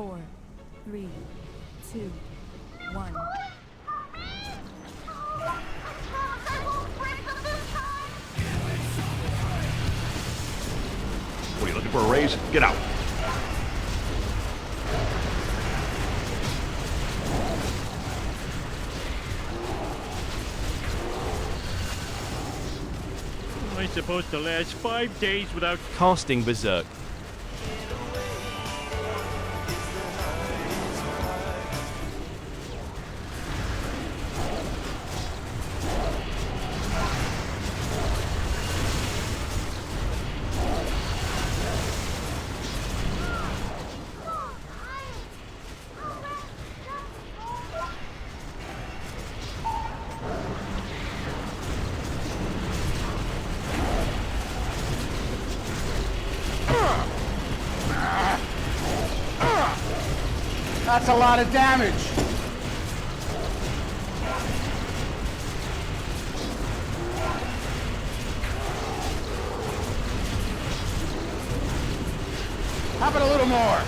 4, 3, 2, 1. What are you looking for, a raise? Get out. Am I supposed to last 5 days without Casting Berserk. That's a lot of damage. How about a little more?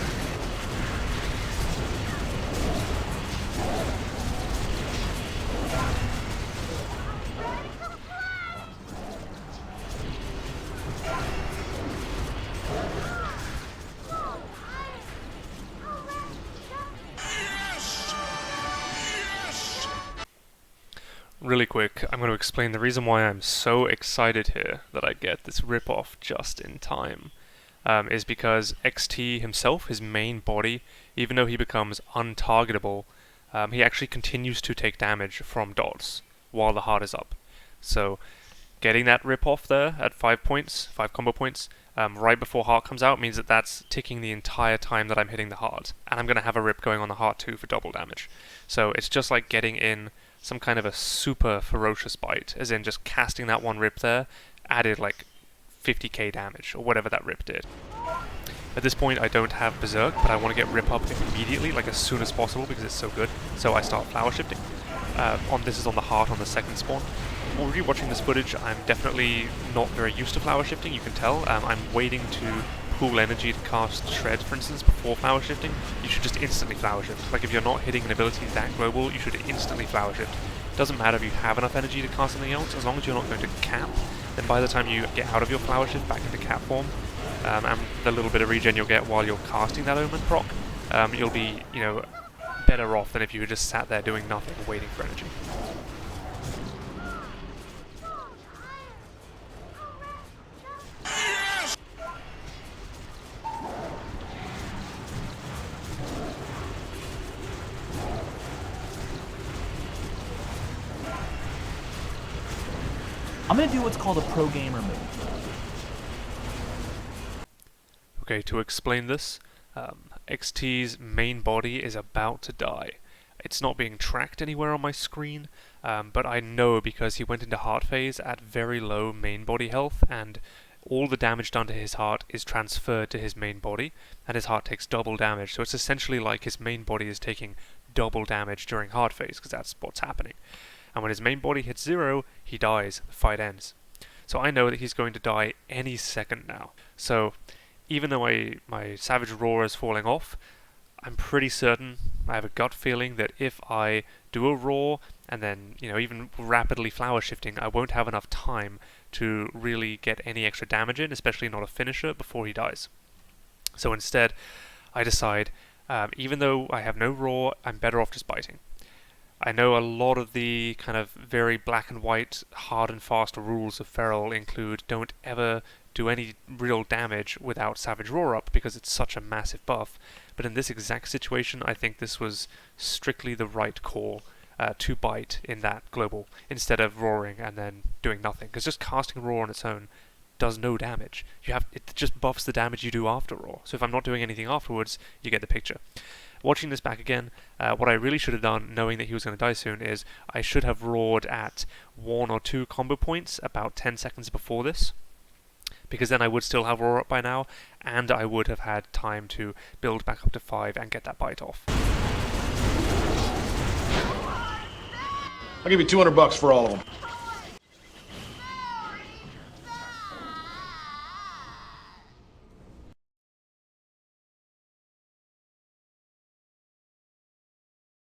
Really quick, I'm going to explain the reason why I'm so excited here that I get this rip-off just in time. Is because XT himself, his main body, even though he becomes untargetable, he actually continues to take damage from dots while the heart is up. So getting that rip-off there at 5 points, 5 combo points, right before heart comes out means that that's ticking the entire time that I'm hitting the heart. And I'm going to have a rip going on the heart too for double damage. So it's just like getting in some kind of a super ferocious bite, as in just casting that one rip there, added like 50k damage, or whatever that rip did. At this point I don't have Berserk, but I want to get Rip up immediately, like as soon as possible, because it's so good, so I start flower shifting. This is on the heart on the second spawn. While rewatching this footage, I'm definitely not very used to flower shifting, you can tell. I'm waiting to pool energy to cast Shred, for instance, before flower shifting. You should just instantly flower shift. Like if you're not hitting an ability that global, you should instantly flower shift. Doesn't matter if you have enough energy to cast something else, as long as you're not going to cap, then by the time you get out of your flower shift back into cap form, and the little bit of regen you'll get while you're casting that Omen proc, you'll be, better off than if you had just sat there doing nothing, waiting for energy. I'm going to do what's called a pro gamer move. Okay, to explain this, XT's main body is about to die. It's not being tracked anywhere on my screen, but I know because he went into heart phase at very low main body health, and all the damage done to his heart is transferred to his main body, and his heart takes double damage. So it's essentially like his main body is taking double damage during heart phase, because that's what's happening. And when his main body hits 0, he dies, the fight ends. So I know that he's going to die any second now. So even though my Savage Roar is falling off, I'm pretty certain, I have a gut feeling that if I do a Roar and then, even rapidly flower shifting, I won't have enough time to really get any extra damage in, especially not a finisher, before he dies. So instead, I decide, even though I have no Roar, I'm better off just biting. I know a lot of the kind of very black and white, hard and fast rules of Feral include don't ever do any real damage without Savage Roar up because it's such a massive buff, but in this exact situation I think this was strictly the right call to bite in that global, instead of roaring and then doing nothing, because just casting Roar on its own does no damage. It just buffs the damage you do after Roar, so if I'm not doing anything afterwards, you get the picture. Watching this back again, what I really should have done, knowing that he was going to die soon, is I should have roared at 1 or 2 combo points about 10 seconds before this, because then I would still have Roar up by now, and I would have had time to build back up to 5 and get that bite off. I'll give you $200 for all of them.